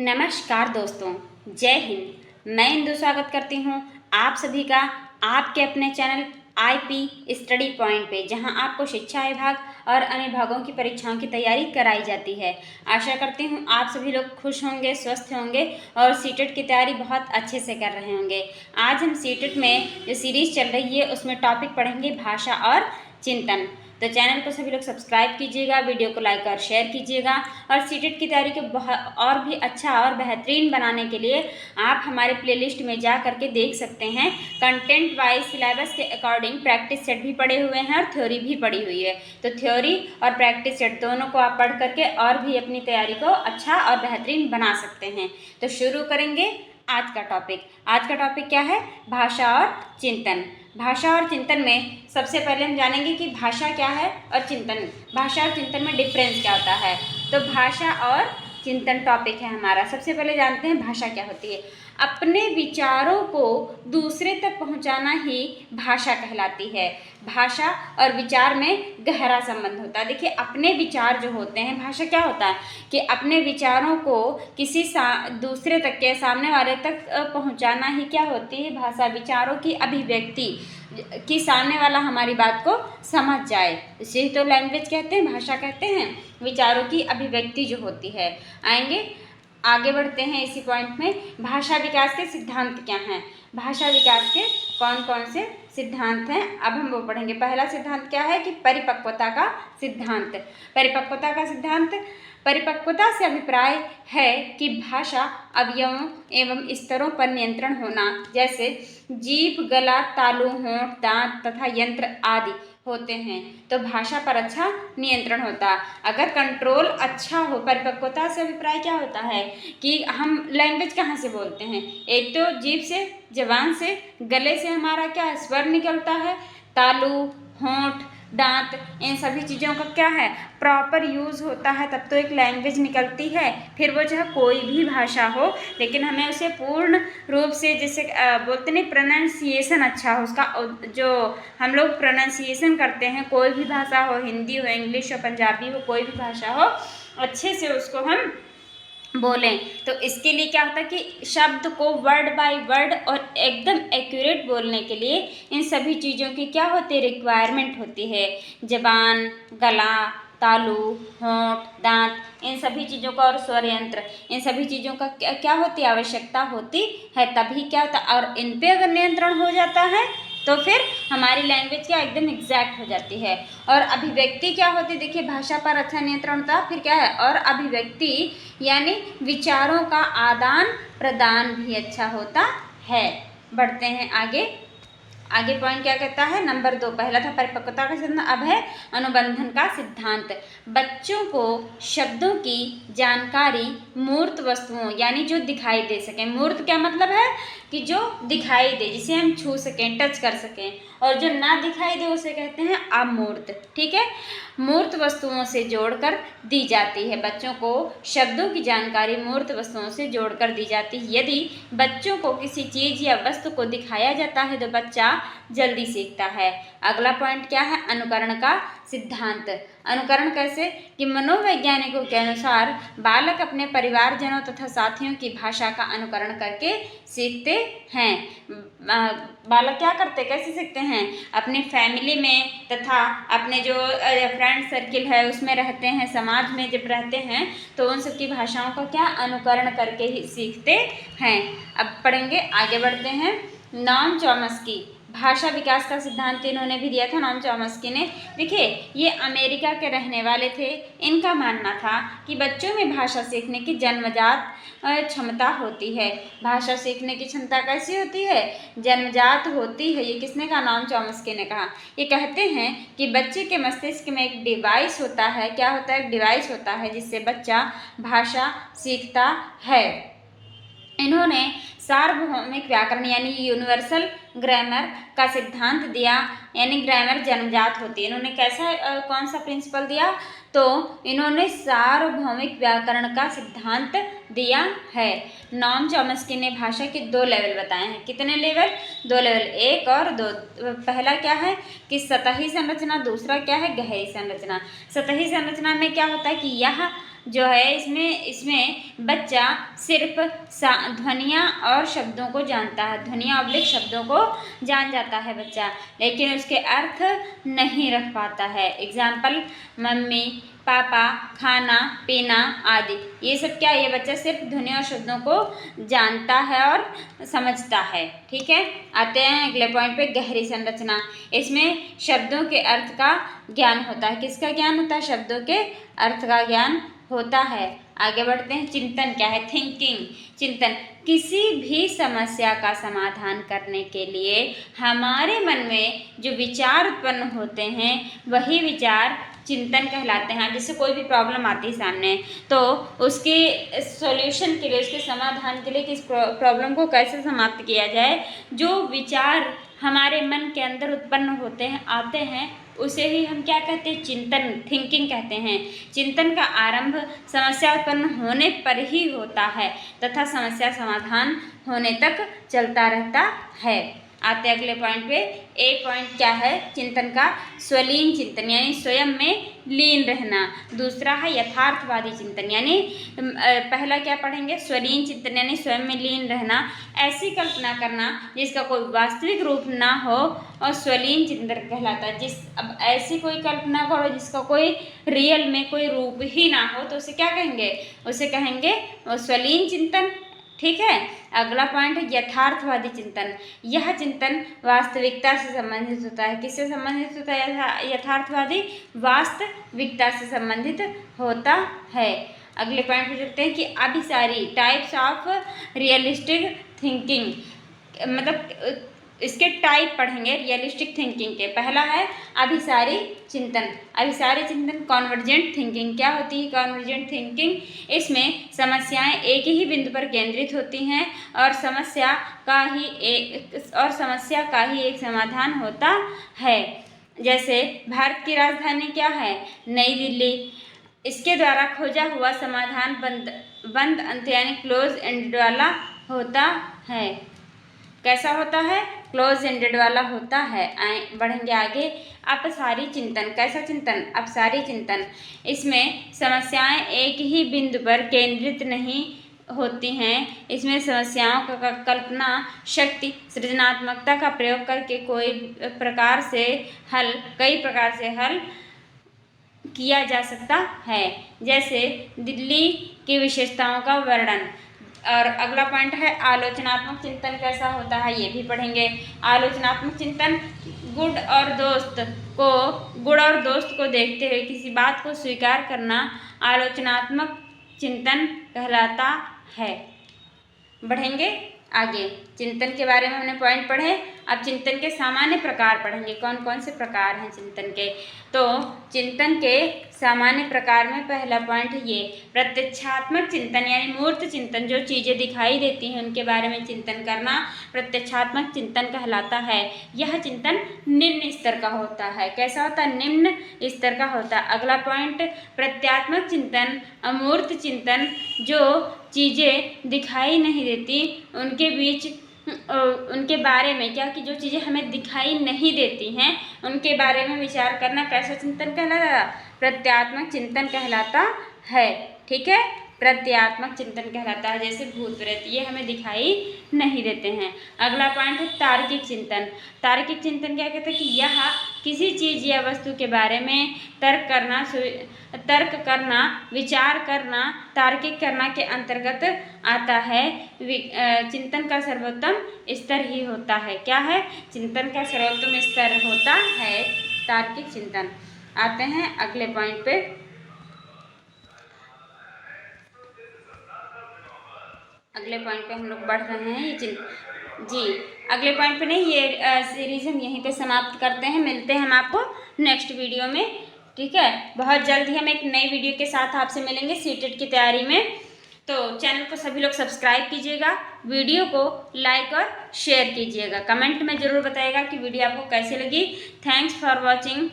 नमस्कार दोस्तों, जय हिंद। मैं इंदु स्वागत करती हूँ आप सभी का आपके अपने चैनल आईपी स्टडी पॉइंट पे, जहां आपको शिक्षा विभाग और अन्य विभागों की परीक्षाओं की तैयारी कराई जाती है। आशा करती हूँ आप सभी लोग खुश होंगे, स्वस्थ होंगे और सीटेट की तैयारी बहुत अच्छे से कर रहे होंगे। आज हम सीटेट में जो सीरीज चल रही है उसमें टॉपिक पढ़ेंगे भाषा और चिंतन। तो चैनल को सभी लोग सब्सक्राइब कीजिएगा, वीडियो को लाइक और शेयर कीजिएगा और सीटेट की तैयारी को बहुत और भी अच्छा और बेहतरीन बनाने के लिए आप हमारे प्लेलिस्ट में जा करके देख सकते हैं। कंटेंट वाइज सिलेबस के अकॉर्डिंग प्रैक्टिस सेट भी पढ़े हुए हैं और थ्योरी भी पढ़ी हुई है। तो थ्योरी और प्रैक्टिस सेट दोनों को आप पढ़ करके और भी अपनी तैयारी को अच्छा और बेहतरीन बना सकते हैं। तो शुरू करेंगे आज का टॉपिक। आज का टॉपिक क्या है? भाषा और चिंतन। भाषा और चिंतन में सबसे पहले हम जानेंगे कि भाषा क्या है और चिंतन, भाषा और चिंतन में डिफरेंस क्या होता है। तो भाषा और चिंतन टॉपिक है हमारा। सबसे पहले जानते हैं भाषा क्या होती है। अपने विचारों को दूसरे तक पहुंचाना ही भाषा कहलाती है। भाषा और विचार में गहरा संबंध होता है। देखिए, अपने विचार जो होते हैं, भाषा क्या होता है कि अपने विचारों को किसी दूसरे तक के सामने वाले तक पहुंचाना ही क्या होती है भाषा। विचारों की अभिव्यक्ति कि सामने वाला हमारी बात को समझ जाए, इसे तो लैंग्वेज कहते हैं, भाषा कहते हैं। विचारों की अभिव्यक्ति जो होती है। आगे बढ़ते हैं इसी पॉइंट में। भाषा विकास के सिद्धांत क्या हैं? भाषा विकास के कौन कौन से सिद्धांत हैं, अब हम वो पढ़ेंगे। पहला सिद्धांत क्या है कि परिपक्वता का सिद्धांत। परिपक्वता का सिद्धांत, परिपक्वता से अभिप्राय है कि भाषा अवयवों एवं स्तरों पर नियंत्रण होना, जैसे जीभ, गला, तालु, होंठ, दांत तथा यंत्र आदि होते हैं। तो भाषा पर अच्छा नियंत्रण होता। अगर कंट्रोल अच्छा हो, परिपक्वता से अभिप्राय क्या होता है कि हम लैंग्वेज कहाँ से बोलते हैं? एक तो जीभ से, जबान से, गले से हमारा क्या स्वर निकलता है, तालु, होंठ, दांत, इन सभी चीज़ों का क्या है प्रॉपर यूज़ होता है, तब तो एक लैंग्वेज निकलती है। फिर वो चाहे कोई भी भाषा हो, लेकिन हमें उसे पूर्ण रूप से, जैसे बोलते नहीं, प्रोनाउंसिएशन अच्छा हो उसका, जो हम लोग प्रोनाउंसिएशन करते हैं, कोई भी भाषा हो, हिंदी हो, इंग्लिश हो, पंजाबी हो, कोई भी भाषा हो, अच्छे से उसको हम बोलें। तो इसके लिए क्या होता है कि शब्द को वर्ड बाय वर्ड और एकदम एक्यूरेट बोलने के लिए इन सभी चीज़ों की क्या होती है, रिक्वायरमेंट होती है। जबान, गला, तालु, होंठ, दांत, इन सभी चीज़ों का, और स्वर यंत्र, इन सभी चीज़ों का क्या होती है, आवश्यकता होती है। तभी क्या होता है, और इन पे अगर नियंत्रण हो जाता है तो फिर हमारी लैंग्वेज क्या एकदम एग्जैक्ट हो जाती है। और अभिव्यक्ति क्या होती है? देखिए, भाषा पर अच्छा नियंत्रण होता, फिर क्या है, और अभिव्यक्ति यानी विचारों का आदान प्रदान भी अच्छा होता है। बढ़ते हैं आगे। आगे पॉइंट क्या कहता है? नंबर 2, पहला था परिपक्वता का सिद्धांत, अब है अनुबंधन का सिद्धांत। बच्चों को शब्दों की जानकारी मूर्त वस्तुओं यानी जो दिखाई दे सकें। मूर्त क्या मतलब है कि जो दिखाई दे, जिसे हम छू सकें, टच कर सकें, और जो ना दिखाई दे उसे कहते हैं अमूर्त। ठीक है, मूर्त वस्तुओं से जोड़कर दी जाती है। बच्चों को शब्दों की जानकारी मूर्त वस्तुओं से जोड़कर दी जाती है। यदि बच्चों को किसी चीज़ या वस्तु को दिखाया जाता है तो बच्चा जल्दी सीखता है। अगला पॉइंट क्या है? अनुकरण का सिद्धांत। अनुकरण कैसे कि मनोवैज्ञानिकों के अनुसार बालक अपने परिवारजनों तथा साथियों की भाषा का अनुकरण करके सीखते हैं। बालक क्या करते, कैसे सीखते हैं? अपनी फैमिली में तथा अपने जो फ्रेंड सर्किल है उसमें रहते हैं, समाज में जब रहते हैं तो उन सबकी भाषाओं का क्या अनुकरण करके ही सीखते हैं। अब पढ़ेंगे, आगे बढ़ते हैं। नॉम चॉम्स्की भाषा विकास का सिद्धांत इन्होंने भी दिया था, नॉम चॉम्स्की ने। देखिए, ये अमेरिका के रहने वाले थे। इनका मानना था कि बच्चों में भाषा सीखने की जन्मजात क्षमता होती है। भाषा सीखने की क्षमता कैसी होती है? जन्मजात होती है। ये किसने कहा? नॉम चॉम्स्की ने कहा। ये कहते हैं कि बच्चे के मस्तिष्क में एक डिवाइस होता है। क्या होता है? एक डिवाइस होता है जिससे बच्चा भाषा सीखता है। इन्होंने सार्वभौमिक व्याकरण यानी यूनिवर्सल ग्रामर का सिद्धांत दिया, यानी ग्रामर जन्मजात होती है। इन्होंने कैसा कौन सा प्रिंसिपल दिया? तो इन्होंने सार्वभौमिक व्याकरण का सिद्धांत दिया है। नॉम चॉम्स्की ने भाषा के 2 लेवल बताए हैं। कितने लेवल? 2 लेवल, 1 और 2। पहला क्या है कि सतही संरचना, दूसरा क्या है गहरी संरचना। सतही संरचना में क्या होता है कि यह जो है इसमें बच्चा सिर्फ ध्वनियाँ और शब्दों को जानता है, ध्वनियाँ ऑब्लिक शब्दों को जान जाता है बच्चा, लेकिन उसके अर्थ नहीं रख पाता है। एग्जाम्पल मम्मी, पापा, खाना, पीना आदि, ये सब क्या, ये बच्चा सिर्फ ध्वनि और शब्दों को जानता है और समझता है। ठीक है, आते हैं अगले पॉइंट पे, गहरी संरचना। इसमें शब्दों के अर्थ का ज्ञान होता है। किसका ज्ञान होता है? शब्दों के अर्थ का ज्ञान होता है। आगे बढ़ते हैं, चिंतन क्या है? थिंकिंग, चिंतन। किसी भी समस्या का समाधान करने के लिए हमारे मन में जो विचार उत्पन्न होते हैं वही विचार चिंतन कहलाते हैं। जैसे कोई भी प्रॉब्लम आती है सामने, तो उसके सॉल्यूशन के लिए, उसके समाधान के लिए किस प्रॉब्लम को कैसे समाप्त किया जाए, जो विचार हमारे मन के अंदर उत्पन्न होते हैं, आते हैं, उसे ही हम क्या कहते हैं? चिंतन, थिंकिंग कहते हैं। चिंतन का आरंभ समस्या उत्पन्न होने पर ही होता है तथा समस्या समाधान होने तक चलता रहता है। आते अगले पॉइंट पे। ए पॉइंट क्या है? चिंतन का स्वलीन चिंतन, यानी स्वयं में लीन रहना। दूसरा है यथार्थवादी चिंतन, यानी पहला क्या पढ़ेंगे? स्वलीन चिंतन यानी स्वयं में लीन रहना, ऐसी कल्पना करना जिसका कोई वास्तविक रूप ना हो, और स्वलीन चिंतन कहलाता है। अब ऐसी कोई कल्पना करो जिसका कोई रियल में कोई रूप ही ना हो, तो उसे क्या कहेंगे? उसे कहेंगे स्वलीन चिंतन। ठीक है, अगला पॉइंट है यथार्थवादी चिंतन। यह चिंतन वास्तविकता से संबंधित होता है। किससे संबंधित होता है? यथार्थवादी वास्तविकता से संबंधित होता है। अगले पॉइंट पे चलते हैं कि अभिसारी, टाइप्स ऑफ रियलिस्टिक थिंकिंग, मतलब इसके टाइप पढ़ेंगे रियलिस्टिक थिंकिंग के। पहला है अभिसारी चिंतन। अभिसारी चिंतन कॉन्वर्जेंट थिंकिंग। क्या होती है कॉन्वर्जेंट थिंकिंग? इसमें समस्याएं एक ही बिंदु पर केंद्रित होती हैं और समस्या का ही एक समाधान होता है। जैसे भारत की राजधानी क्या है? नई दिल्ली। इसके द्वारा खोजा हुआ समाधान बंद अंत यानी क्लोज एंडेड वाला होता है। कैसा होता है? क्लोज एंडेड वाला होता है। बढ़ेंगे आगे। अपसारी चिंतन। कैसा चिंतन? अपसारी चिंतन। इसमें समस्याएं एक ही बिंदु पर केंद्रित नहीं होती हैं। इसमें समस्याओं का कल्पना शक्ति, सृजनात्मकता का प्रयोग करके कई प्रकार से हल किया जा सकता है। जैसे दिल्ली की विशेषताओं का वर्णन। और अगला पॉइंट है आलोचनात्मक चिंतन। कैसा होता है ये भी पढ़ेंगे। आलोचनात्मक चिंतन गुण और दोस्त को देखते हुए किसी बात को स्वीकार करना आलोचनात्मक चिंतन कहलाता है। बढ़ेंगे आगे। चिंतन के बारे में हमने पॉइंट पढ़े। अब चिंतन के सामान्य प्रकार पढ़ेंगे। कौन कौन से प्रकार हैं चिंतन के? तो चिंतन के सामान्य प्रकार में पहला पॉइंट ये प्रत्यक्षात्मक चिंतन, यानी मूर्त चिंतन, जो चीज़ें दिखाई देती हैं उनके बारे में चिंतन करना प्रत्यक्षात्मक चिंतन कहलाता है। यह चिंतन निम्न स्तर का होता है। कैसा होता है? निम्न स्तर का होता है। अगला पॉइंट प्रत्यात्मक चिंतन, अमूर्त चिंतन, जो चीज़ें दिखाई नहीं देती उनके बारे में, क्या कि जो चीज़ें हमें दिखाई नहीं देती हैं उनके बारे में विचार करना कैसा चिंतन कहलाता है? प्रत्यात्मक चिंतन कहलाता है। ठीक है, प्रत्यात्मक चिंतन कहलाता है। जैसे भूत प्रेत, ये हमें दिखाई नहीं देते हैं। अगला पॉइंट है तार्किक चिंतन। तार्किक चिंतन क्या कहते हैं? कि यह किसी चीज़ या वस्तु के बारे में तर्क करना, विचार करना, तार्किक करना के अंतर्गत आता है। चिंतन का सर्वोत्तम स्तर ही होता है। क्या है? चिंतन का सर्वोत्तम स्तर होता है तार्किक चिंतन। आते हैं अगले पॉइंट पे। अगले पॉइंट पे हम लोग बढ़ रहे हैं। अगले पॉइंट पे नहीं, ये सीरीज हम यहीं पे समाप्त करते हैं। मिलते हैं हम आपको नेक्स्ट वीडियो में। ठीक है, बहुत जल्द ही हम एक नई वीडियो के साथ आपसे मिलेंगे सीटेट की तैयारी में। तो चैनल को सभी लोग सब्सक्राइब कीजिएगा, वीडियो को लाइक और शेयर कीजिएगा। कमेंट में ज़रूर बताइएगा कि वीडियो आपको कैसी लगी। Thanks for watching.